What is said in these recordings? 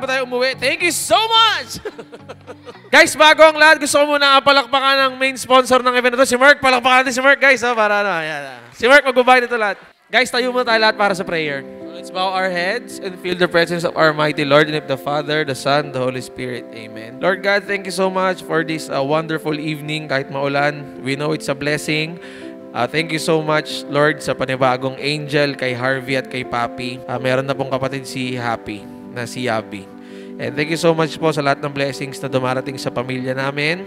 pa tayo umuwi. Thank you so much! Guys, bago ang lahat, gusto ko muna palakpakan ng main sponsor ng event na to. Si Mark, palakpakan natin si Mark, guys. Para ano, ayan. Si Mark, magbabayad nito lahat. Guys, tayo muna tayo lahat para sa prayer. Let's bow our heads and feel the presence of our mighty Lord and of the Father, the Son, the Holy Spirit. Amen. Lord God, thank you so much for this wonderful evening. Kahit maulan, we know it's a blessing. Thank you so much, Lord, sa panibagong angel kay Harvey at kay Papi. Meron na pong kapatid si Happy, na si Yabi. And thank you so much po sa lahat ng blessings na dumarating sa pamilya namin.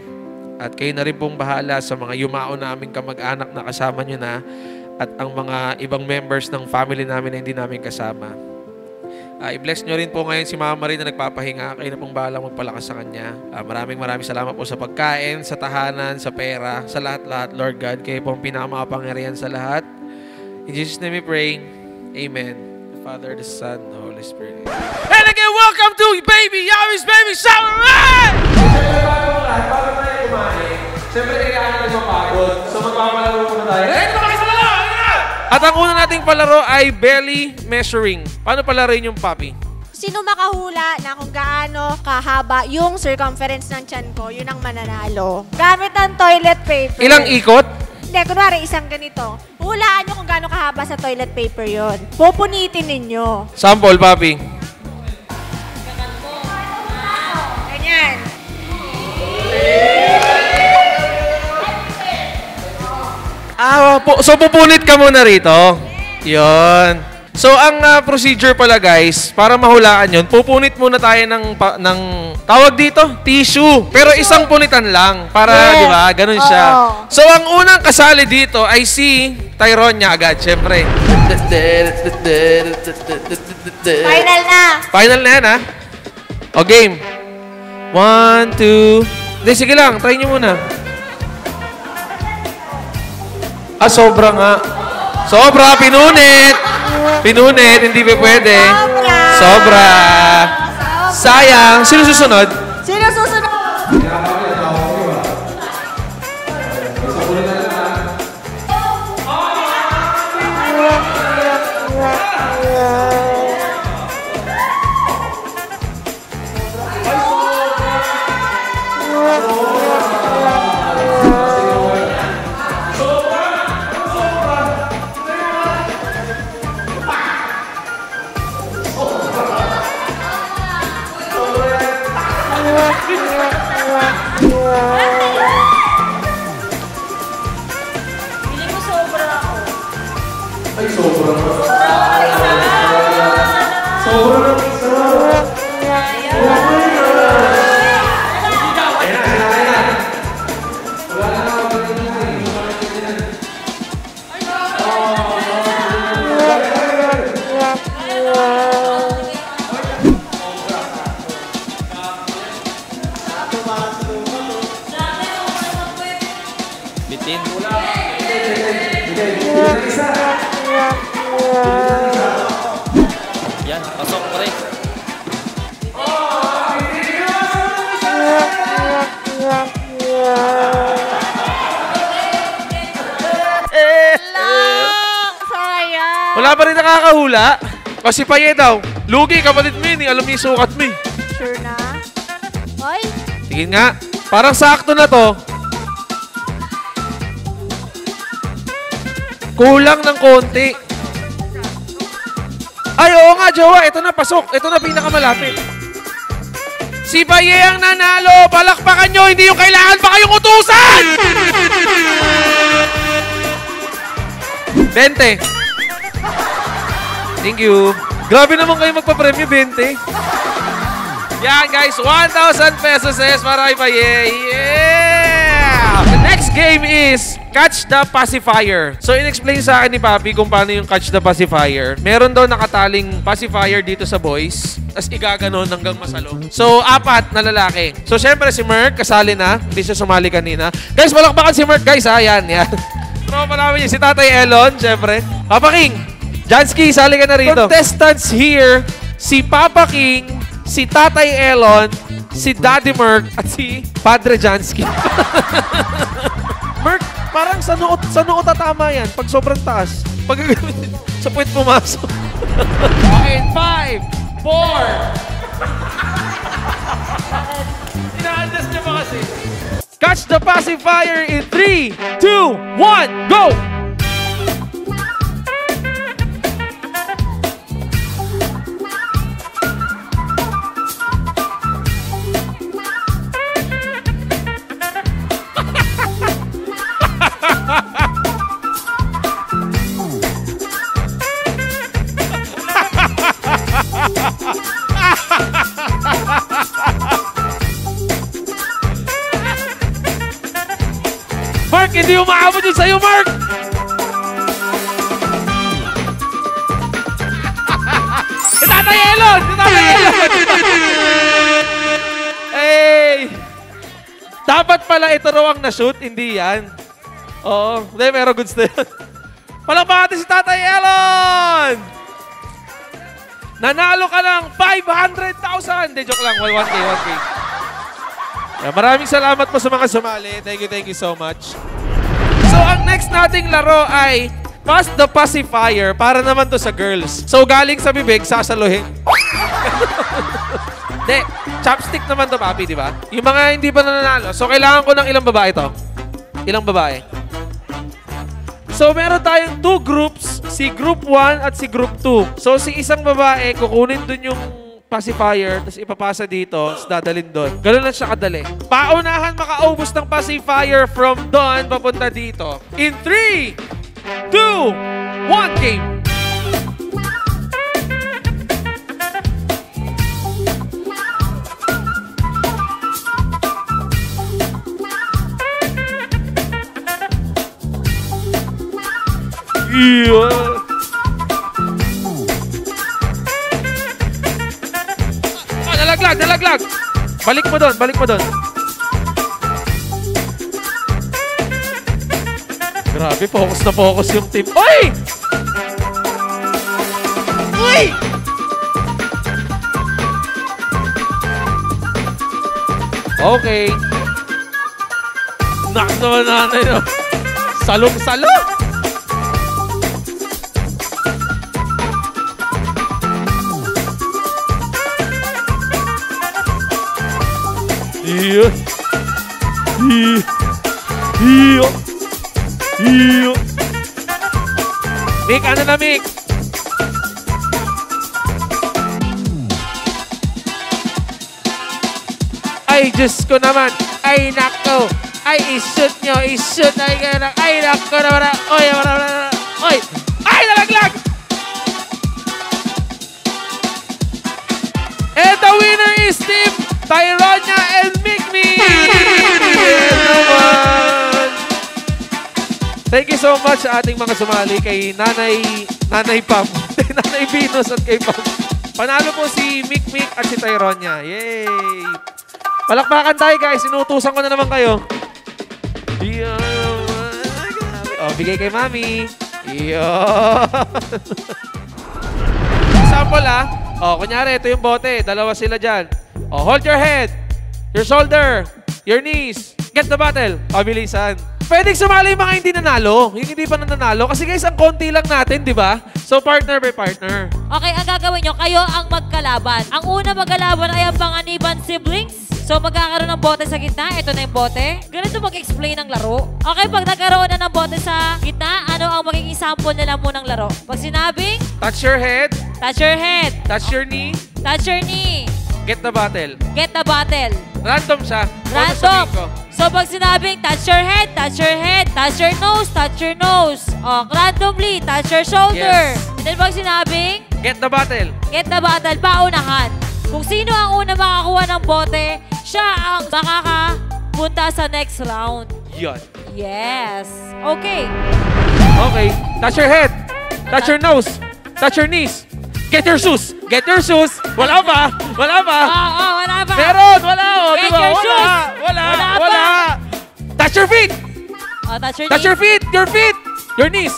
At kayo na rin pong bahala sa mga yumao naming kamag-anak na kasama nyo na at ang mga ibang members ng family namin na hindi namin kasama. I-bless nyo rin po ngayon si Mama Marie na nagpapahinga. Kayo na pong bahala magpalakas sa kanya. Maraming salamat po sa pagkain, sa tahanan, sa pera, sa lahat-lahat, Lord God. Kayo pong pinakamakapangyarihan sa lahat. In Jesus' name we pray. Amen. The Father, the Son, the Holy Spirit. And again, welcome to Baby Yabi's Baby Shower! Siyempre, bago tayo kumain, siyempre, kailangan na mapagod. So, magpapalaro muna tayo. Ready ba kayo sa laro? At ang una nating palaro ay belly measuring. Paano palarin yung Papi? Sino makahula na kung gaano kahaba yung circumference ng tiyan ko, yun ang mananalo. Gamit ang toilet paper. Ilang ikot? Hindi, kunwari isang ganito. Hulaan nyo kung gaano kahaba sa toilet paper yun. Pupunitin ninyo. Sample, Papi. Ganyan. So pupunit ka muna rito. Yun. So ang procedure pala guys, para mahulaan yun, pupunit muna tayo ng tawag dito, tissue. Pero isang punitan lang para, di ba, ganun siya. So ang unang kasali dito ay si Tyronia agad, syempre. Final na. Final na yan, ha? O game. 1, 2. Hindi, sige lang, try nyo muna. Sobra nga. Sobra, pinunit. Pinunit, hindi pa pwede. Sobra. Sayang. Sino susunod? Sino susunod? Yan, pasok pa rin. Wala pa rin nakakahula. Kasi paye daw. Lugi, kapatid mo yun. Alam niyo yung sukat mo. Sure na? Hoy? Sige nga. Parang sakto na to. Kulang ng konti. Ay, oo nga, jowa. Ito na, pasok. Ito na, pinakamalapit. Si Paye ang nanalo. Palakpakan nyo. Hindi yung kailangan pa kayong utusan! 20. Thank you. Grabe naman kayo magpa-premyo, 20. Yan, guys. 1,000 pesos para kay Paye. Yeah! The next game is Catch the Pacifier. So, in-explain sa akin ni Papi kung paano yung Catch the Pacifier. Meron daw nakataling pacifier dito sa boys. Tapos igaganon hanggang masalo. So, 4 na lalaki. So, syempre si Merk, kasali na. Hindi siya sumali kanina. Guys, palakpakan si Merk, guys, ha? Yan. Tropa namin yun. Si Tatay Elon, syempre. Papa King, Jansky, sali ka na rito. Contestants here, si Papa King, si Tatay Elon, si Daddy Merk, at si Padre Jansky. Merk, parang sa noo tatama yan pag sobrang taas. Pag sa puwet pumasok. Okay, 5, 4, Ina-adjust niya pa kasi. Catch the pacifier in 3, 2, 1, go! Mark, hindi umaabot yun sa'yo, Mark! Tatay Elon! Hey! Dapat pala ito raw ang na-shoot, hindi yan. Oo, hindi, pero goods na yun. Palakpakan natin si Tatay Elon! Nanalo ka ng 500,000! Hindi, joke lang. 1K, 1K. Maraming salamat po sa mga sumali. Thank you so much. So, ang next nating laro ay Pass the Pacifier para naman to sa girls. So, galing sa bibig, sasaluhin. Hindi, chopstick naman to, papi, di ba? Yung mga hindi pa nananalo. So, kailangan ko ng ilang babae to? Ilang babae? So, meron tayong 2 groups. Si Group 1 at si Group 2. So, si isang babae, kukunin dun yung pacifier, tapos ipapasa dito, tapos dadalhin doon. Ganun lang siya kadali. Paunahan makaubos ng pacifier from doon papunta dito. In 3, 2, 1, game! Yeah! Nalaglag! Balik mo doon. Grabe, focus na focus yung team. Oy! Uy! Okay. Knock naman natin. No? Salong-salong! Iyo. Mick, ano na, Mick? Ay, Diyos ko naman. Ay, nako. Ay, ishoot nyo. Ay, nako naman. Oy. Ay, nalaglag! And the winner is Team Tyronia and Mikmi! Thank you so much sa ating mga sumali kay Nanay Pam, Nanay Venus at kay Pam. Panalo po si Mikmik at si Tyronia. Yay! Palakpakan tayo guys, inutusan ko na naman kayo. Oh, bigay kay Mami. Example Oh, kunyari, ito yung bote. Dalawa sila dyan. Oh, hold your head, your shoulder, your knees. Get the battle. Pabilisan. Pwedeng sumali yung mga hindi nanalo. Yung hindi pa nanalo. Kasi guys, ang konti lang natin, di ba? So, partner by partner. Okay, ang gagawin nyo, kayo ang magkalaban. Ang una magkalaban ay ang Panganiban siblings. So, magkakaroon ng bote sa gitna. Ito na yung bote. Ganito mag-explain ng laro. Okay, pag nagkaroon na ng bote sa gitna, ano ang magiging sample nila munang laro? Pag sinabing, touch your head. Touch your head. Touch your knee. Touch your knee. Get the battle. Get the battle. Random siya. Random. So, pag sinabing, touch your head, touch your head, touch your nose, touch your nose. O, randomly, touch your shoulder. Yes. And then pag sinabing, get the battle. Get the battle, paunahan. Kung sino ang una makakuha ng bote, siya ang makakapunta sa next round. Yan. Yes. Okay. Okay. Touch your head. Touch your nose. Touch your knees. Get your shoes. Get your shoes. Wala ba? Wala ba? Wala ba? Meron. Wala. Get diba? your shoes. Wala. Touch your feet. Touch your Touch your feet. Your feet. Your knees.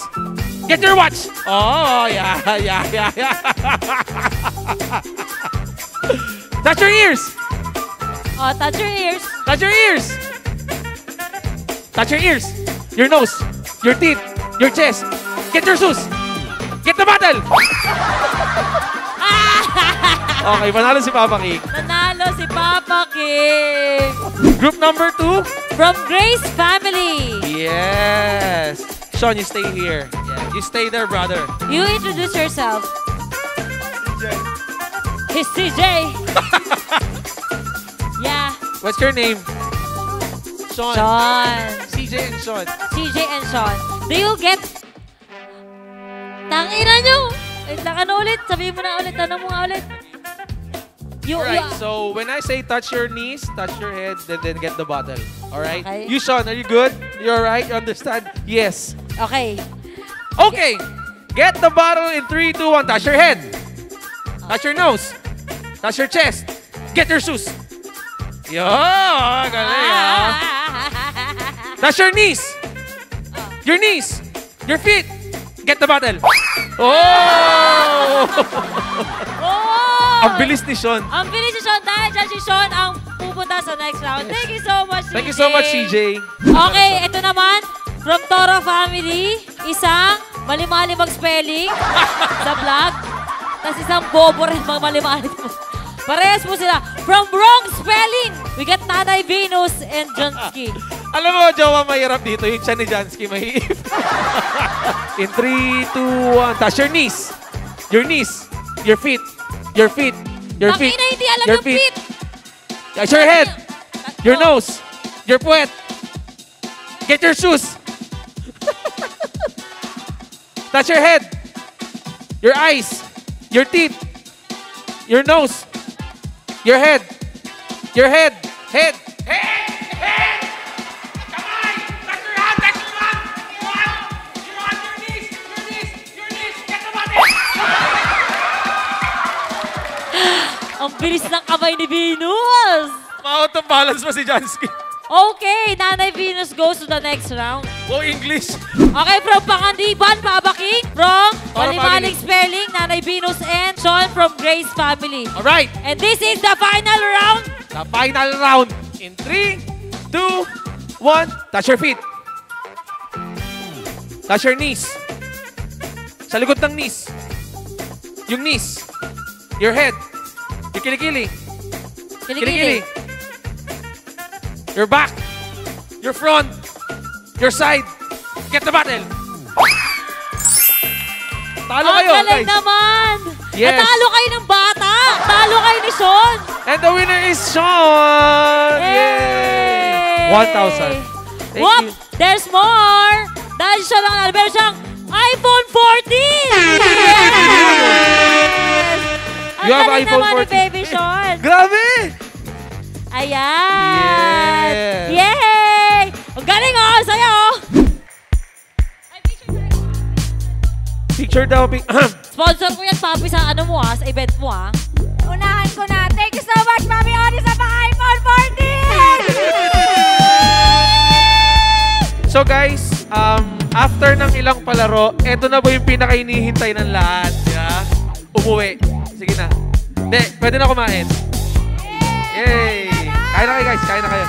Get your watch. Oh, yeah. Touch your ears. Touch your ears. Touch your ears. Touch your ears. Your nose. Your teeth. Your chest. Get your shoes. Get the battle. Okay, panalo si Papa King. Nanalo si Papa King. Group number 2. From Grace Family. Yes. Sean, you stay here. Yeah, you stay there, brother. You introduce yourself. He's CJ. Yeah. What's your name? Sean. Sean. CJ and Sean. CJ and Sean. Do you get... Tangina nyo! Wait lang, ano ulit? Sabihin mo na ulit. Tanong mo nga ulit. Alright, so when I say touch your knees, touch your head, then get the bottle. Alright? Okay. You, Sean, are you good? You alright? You understand? Yes. Okay. Okay. Get the bottle in 3, 2, 1. Touch your head. Touch your nose. Touch your chest. Get your shoes. Yo, galing ah. Touch your knees. Your knees. Your feet. Get the bottle. Oh! Oh! Ang bilis ni Sean. Ang bilis si Sean. Dahil dyan si Sean ang pupunta sa next round. Thank you so much, CJ. Thank you so much, CJ. Okay, ito naman. From Toro Family. Isang mali-mali mag-spelling sa vlog. Tapos isang bobo rin mag-mali-mali. Parehas po sila. From Wrong Spelling, we got Nanay Venus and Johnsky. Alam mo, Jowa, mahirap dito. Yung siya ni Jansky, mahirap. In 3, 2, 1. Touch your knees. Your knees. Your feet. Your feet. Your feet. Takina, hindi alam Your yung feet. Touch your head. Your nose. Your puwet. Get your shoes. Touch your head. Your eyes. Your teeth. Your nose. Your head. Your head. Head. Head. Head. Come on. Touch your hand. Touch your hand. Your hand. Your knees. Your knees. Your knees. Get the body. Ang bilis ng kamay ni Venus. Ma-out of balance pa si Jansky. Okay, Nanay Venus goes to the next round. Oh, English. Okay, from Pangandiban, Papa King. From Toro Malimaling Family. Spelling, Nanay Venus and Sean from Grace Family. Alright. And this is the final round. The final round. In 3, 2, 1. Touch your feet. Touch your knees. Sa likod ng knees. Yung knees. Your head. Your kilikili. Kilikili. Your back. Your front. Your side. Get the bottle. Talo kayo, Ang galing guys. naman. Yes. Natalo kayo ng bata. Talo kayo ni Sean. And the winner is Sean. Yay! 1,000. Thank Whoop! you. There's more. Dahil siya lang meron siyang iPhone 14. Yes! You have galing iPhone naman 14. ni Baby Sean. Grabe! Ayan! Yes. Yay! Ang galing oh! Saya oh! Picture daw. Sponsor ko yan, Papi, sa ano mo sa event mo Unahan ko na. Thank you so much, Mami Oni, sa iPhone 14! So guys, after ng ilang palaro, eto na ba yung pinaka-inihintay ng lahat? Yeah? Umuwi. Sige na. Hindi, pwede na kumain. Yay! Kain na kayo guys, kain na kayo.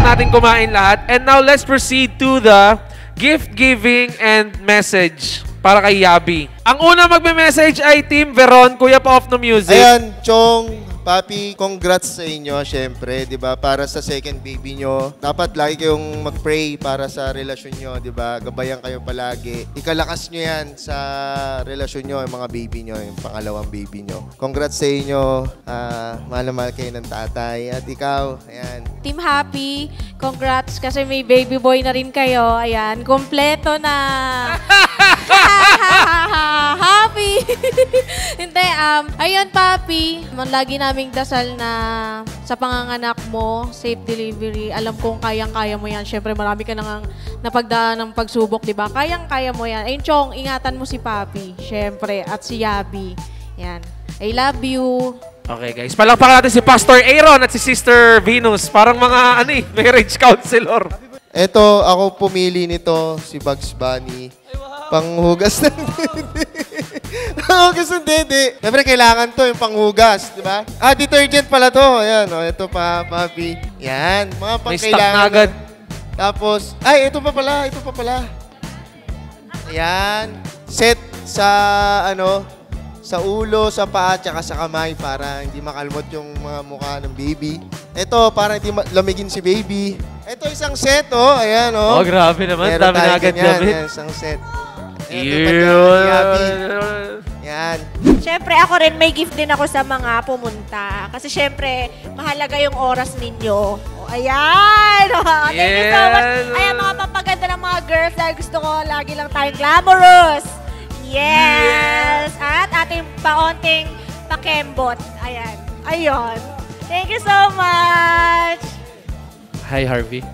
Natin kumain lahat. And now let's proceed to the gift giving and message para kay Yabi. Ang una magme-message ay Team Veron, Kuya Pa Off no Music. Ayan, Chong, Papi, congrats sa inyo, syempre, di ba? Para sa second baby nyo. Dapat lagi kayong mag-pray para sa relasyon nyo, di ba? Gabayan kayo palagi. Ikalakas nyo yan sa relasyon nyo, yung mga baby nyo, yung pangalawang baby nyo. Congrats sa inyo. Mahal na mahal kayo ng tatay. At ikaw, ayan. Team Happy, congrats kasi may baby boy na rin kayo. Ayan, kompleto na. Happy! Hindi, ayun, Papi. Lagi naming dasal na sa panganganak mo, safe delivery. Alam kong kayang-kaya mo yan. Siyempre, marami ka nang napagdaan ng pagsubok, di ba? Kayang-kaya mo yan. Ayun, Chong, ingatan mo si Papi. Siyempre, at si Yabi. Yan. I love you. Okay guys, palakpakan natin si Pastor Aaron at si Sister Venus. Parang mga marriage counselor. Eto, ako pumili nito, si Bugs Bunny. Panghugas ng dede. Panghugas ng dede. Siyempre, kailangan to, yung panghugas, di ba? Detergent pala to. Ayan, ito pa, Papi. Yan, mga May stock pangkailangan. na agad. Tapos, ito pa pala. Ayan, set sa, sa ulo, sa paa, tsaka sa kamay para hindi makalmot yung mga mukha ng baby. Ito, para hindi lamigin si baby. Ito, isang set, ayan, Oh, grabe naman. Meron Dami tayo na agad ganyan, gamit. yan, isang set. Yan. Siyempre, ako rin, may gift din ako sa mga pumunta. Kasi siyempre, mahalaga yung oras ninyo. Ayan! Thank you so much. Yes. Ayan, mga papaganda ng mga girls dahil gusto ko lagi lang tayong glamorous. Yes! At ating paonting pakembot. Ayan. Ayun. Thank you so much! Hi, Harvey.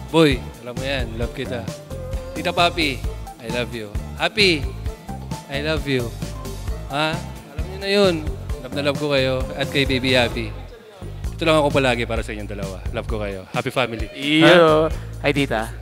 Boy, alam mo yan. Love kita. Tita Papi, I love you. Happy, I love you. Ha? Alam niyo na yun. Love na love ko kayo. At kay Baby Happy. Ito lang ako palagi para sa inyong dalawa. Love ko kayo. Happy family. Iyo. Hi, tita.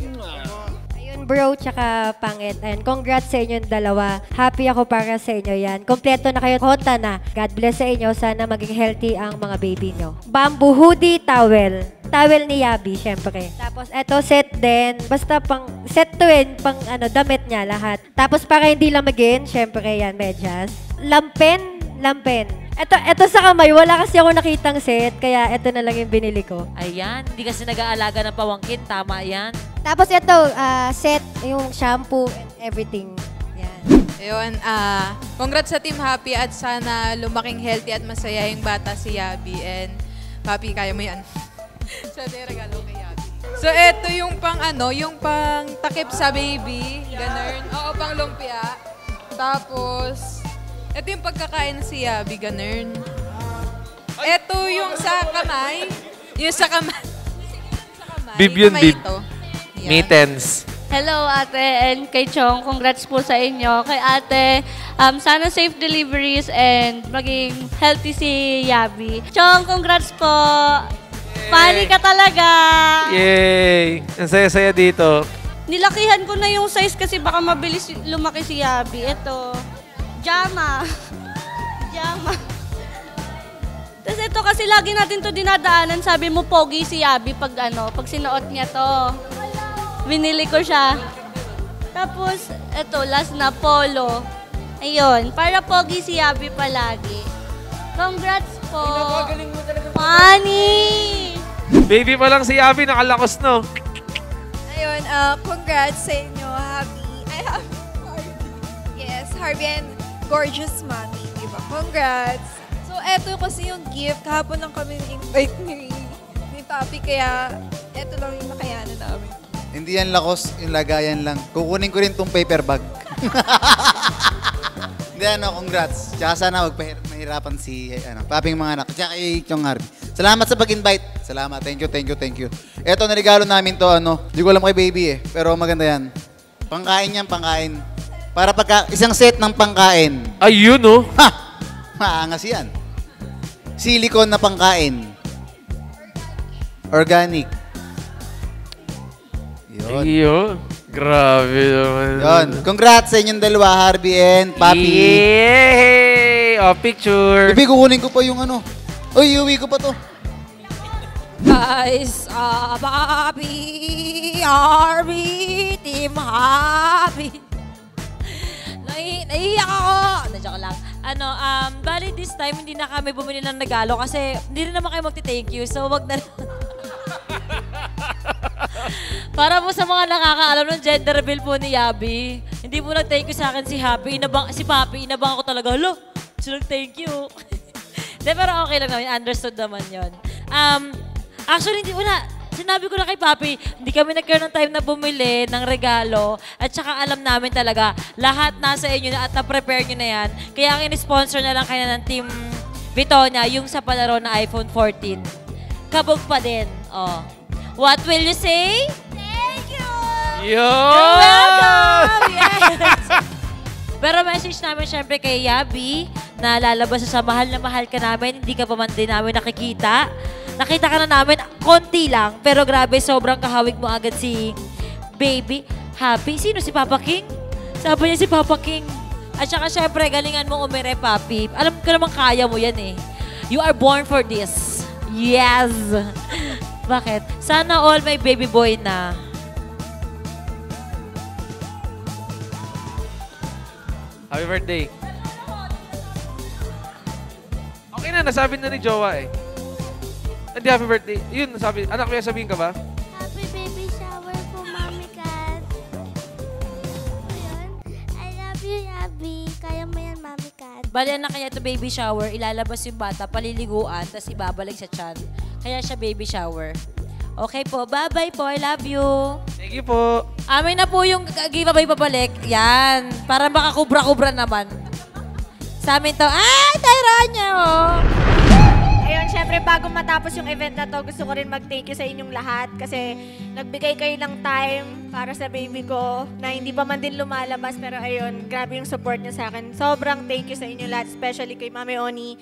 Ayun, bro, tsaka pangit. And congrats sa inyong dalawa. Happy ako para sa inyo yan. Kompleto na kayo. Honta na. God bless sa inyo. Sana maging healthy ang mga baby nyo. Bamboo hoodie towel. Towel ni Yabi, syempre. Tapos, eto set din. Basta set to pang damit niya lahat. Tapos, para hindi lamagin, syempre yan, medyas. Lampen. Eto sa kamay, wala kasi ako nakitang set, kaya eto na lang yung binili ko. Ayan, hindi kasi nag-aalaga ng pawangkin. Tama yan. Tapos ito, set, yung shampoo and everything. Yan. Ayun, congrats sa Team Happy at sana lumaking healthy at masaya yung bata si Yabi. And Papi, kaya mo yan. So, ito yung regalo kay Yabi. So, ito yung yung pang takip sa baby. Ganun. Oo, pang lumpia. Tapos, ito yung pagkakain si Yabi. Ganun. Ito yung sa kamay. Yung sa kamay. Bib yun, Kamay bib. ito. Yan. Mittens. Hello ate and kay Chong, congrats po sa inyo. Kay ate, sana safe deliveries and maging healthy si Yabi. Chong, congrats po! Funny ka talaga! Yay! Ang saya-saya dito. Nilakihan ko na yung size kasi baka mabilis lumaki si Yabi. Ito, Jama. Jama. Tapos ito kasi lagi natin to dinadaanan. Sabi mo, pogi si Yabi pag sinuot niya to. Binili ko siya. Tapos, ito, last na, polo. Ayun, para pogi si Yabi palagi. Congrats po. Funny! Baby pa lang si Abby, nakalakos, no? Ayun, congrats sa inyo, Happy. Yes, Harvey and gorgeous mommy, di ba? Congrats. So, eto kasi yung gift. Kahapon lang kami invite ni Papi, kaya eto lang yung nakayanan namin. Hindi yan lakos, yung lagayan lang. Kukunin ko rin tong paper bag. Hindi, congrats. Tsaka sana huwag mahirapan si Paping mga anak. Tsaka kay Chong Harvey. Salamat sa pag-invite. Salamat. Thank you. Eto, narigalo namin to, Hindi ko alam kay baby pero maganda yan. Pangkain yan, pangkain. Para isang set ng pangkain. Ayun, no? Ha! Maangas yan. Silicone na pangkain. Organic. Yun. Ayun. Grabe naman. Yun. Congrats sa inyong dalawa, Harvey and Papi. Yay! Oh, picture. Bibi, kukunin ko pa yung Uy, iuwi ko pa to. Guys, Papi, Harvey, Team Happy. Naiiyak ako. Joke lang. Bali this time, hindi na kami bumili ng regalo kasi hindi rin naman kayo magti-thank you. So, wag na Para po sa mga nakakaalam ng gender reveal po ni Yabi, hindi po nag-thank you sa akin si Happy. Si Papi, inabang ako talaga. Hala, siya nag-thank you. De, pero okay lang naman. Understood naman yun. Actually, sinabi ko na kay Papi, hindi kami nagkaroon ng time na bumili ng regalo at saka alam namin talaga, lahat nasa inyo na at na-prepare nyo na yan. Kaya ang in-sponsor na lang kayo ng Team Vitonia, yung sa palaro na iPhone 14. Kabog pa din. Oh. What will you say? Thank you! You're welcome! Yes! Pero message namin syempre kay Yabi na lalabas sa mahal na mahal ka namin, hindi ka pa man din namin nakikita. Nakita ka na namin, konti lang, pero grabe, sobrang kahawig mo agad si Baby Happy. Sino si Papa King? Sabi niya si Papa King. At saka syempre, galingan mo umire, Papi. Alam ko naman kaya mo yan eh. You are born for this. Yes! Bakit? Sana all may baby boy na. Happy birthday. Okay na, nasabi na ni Jowa eh. Hindi, happy birthday. Yun, nasabi. Anak, may sabihin ka ba? Happy baby shower po, Mami Kat. Ayun. I love you, Yabi. Kaya mo yan, Mami Kat. Bali na kaya to baby shower, ilalabas yung bata, paliliguan, tapos ibabalik sa tiyan. Kaya siya baby shower. Okay po, bye-bye po. I love you. Thank you po. Amin na po yung giveaway pabalik. Yan. Para baka kubra-kubra naman. Sa amin to. Ay, tayroon niya, oh. Ayun, syempre bago matapos yung event na to, gusto ko rin mag-thank you sa inyong lahat kasi nagbigay kayo ng time para sa baby ko na hindi pa man din lumalabas pero ayun, grabe yung support niya sa akin. Sobrang thank you sa inyo lahat, especially kay Mami Oni.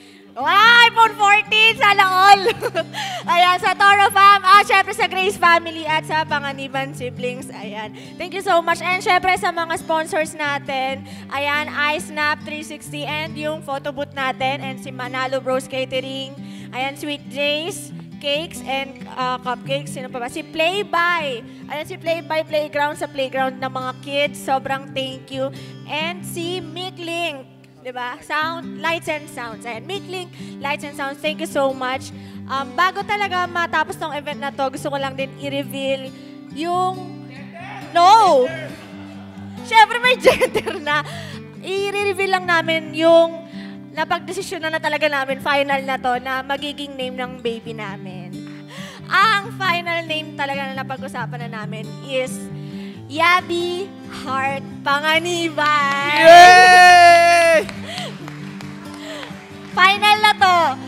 iPhone 14! Sana all! Ayan, sa Toro Fam, syempre sa Grace Family at sa Panganiban Siblings. Ayan, thank you so much. And syempre sa mga sponsors natin, ayan, iSnap 360 and yung photo booth natin and si Manalo Bros Catering. Ayan, Sweet Jays, cakes and cupcakes. Sino pa ba? Si Playby. Ayan, si Playby Playground sa playground ng mga kids. Sobrang thank you. And si Mikling. Diba? Sound, lights and sounds. Ayan, Mikling, lights and sounds. Thank you so much. Bago talaga matapos ng event na to, gusto ko lang din i-reveal yung... No! Siyempre may gender na. I-reveal lang namin yung napag-desisyon na talaga namin, final na to, na magiging name ng baby namin. Ang final name talaga na napag-usapan na namin is Yabi Heart Panganiban. Yay! Final na to.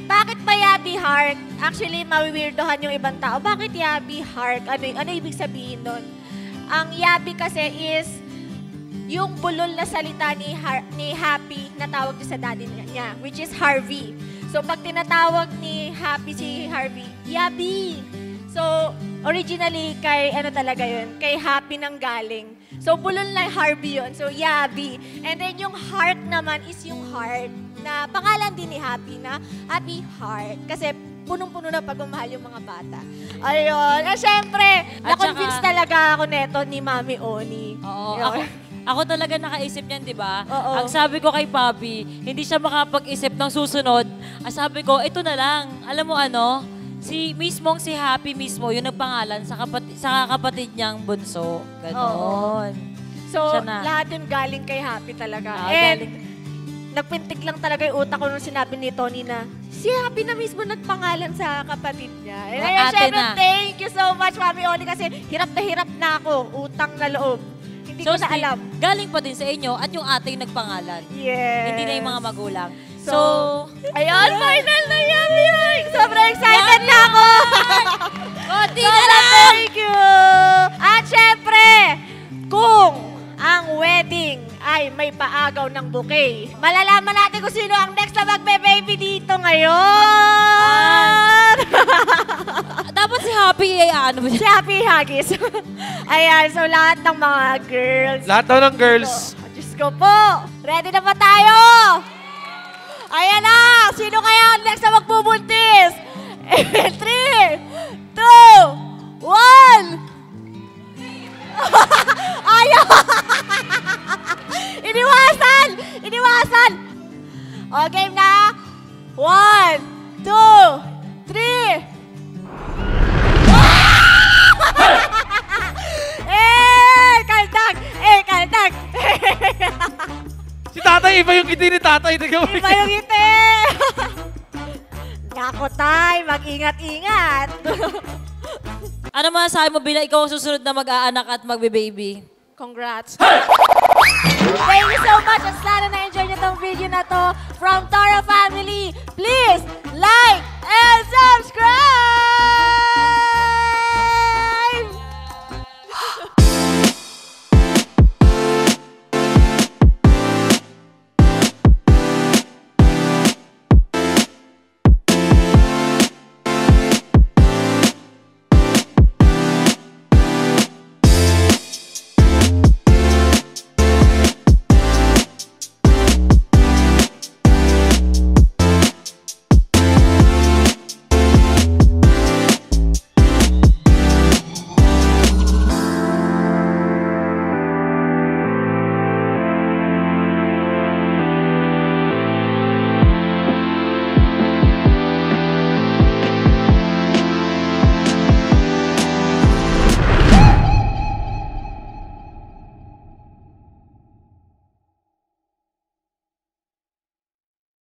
Bakit pa Yabi Heart? Actually, mawiwirdohan yung ibang tao. Bakit Yabi Heart? Ano ibig sabihin nun? Ang Yabi kasi is yung bulol na salita ni Happy na tawag sa daddy niya, which is Harvey. So, pag tinatawag ni Happy si Harvey, Yabi. So, originally, kay talaga yun, kay Happy nang galing. So, bulol na Harvey yun. So, Yabi. And then, yung heart naman is yung heart na pangalan din ni Happy na Happy Heart. Kasi, punong-puno na pagmamahal yung mga bata. Ayun. At syempre, na-convince talaga ako neto ni Mami Oni. Oo, ako talaga nakaisip niyan, di ba? Ang sabi ko kay Papi, hindi siya makapag-isip ng susunod. Ang sabi ko, ito na lang. Alam mo ano? Si Happy mismo, yung nagpangalan sa kapatid niyang bunso. Ganon. So, lahat yun galing kay Happy talaga. And, nagpintig lang talaga yung utak ko nung sinabi ni Tony na si Happy na mismo nagpangalan sa kapatid niya. And syempre, thank you so much, Mami Oni, kasi hirap na ako. Utang na loob. Hindi ko na alam. Galing pa din sa inyo at yung ating nagpangalan. Yes. Hindi na yung mga magulang. So, ayun, final na yan. Sobrang excited na ako. Konti na lang. Thank you. At syempre, kung ang wedding ay may paagaw ng bouquet, malalaman natin kung sino ang next na magbe-baby dito ngayon. Dapat si Happy, Si Happy Haggis. Ayan, so lahat ng mga girls. Lahat daw ng girls. Diyos ko po. Ready na ba tayo? Ayan na. Sino kaya ang next na magbubuntis? 3, 2, 1. Ayaw! Iniwasan! O, game na. 1, 2, 3. Kaldag! Kaldag! Si tatay, iba yung ngiti ni tatay. Iba yung ngiti! Nako, tay, mag-ingat-ingat. Ano masasabi mo bilang ikaw ang susunod na mag-aanak at magbe-baby? Congrats. Thank you so much. At sana na-enjoy nyo tong video na to from Tara Family. Please, like and subscribe!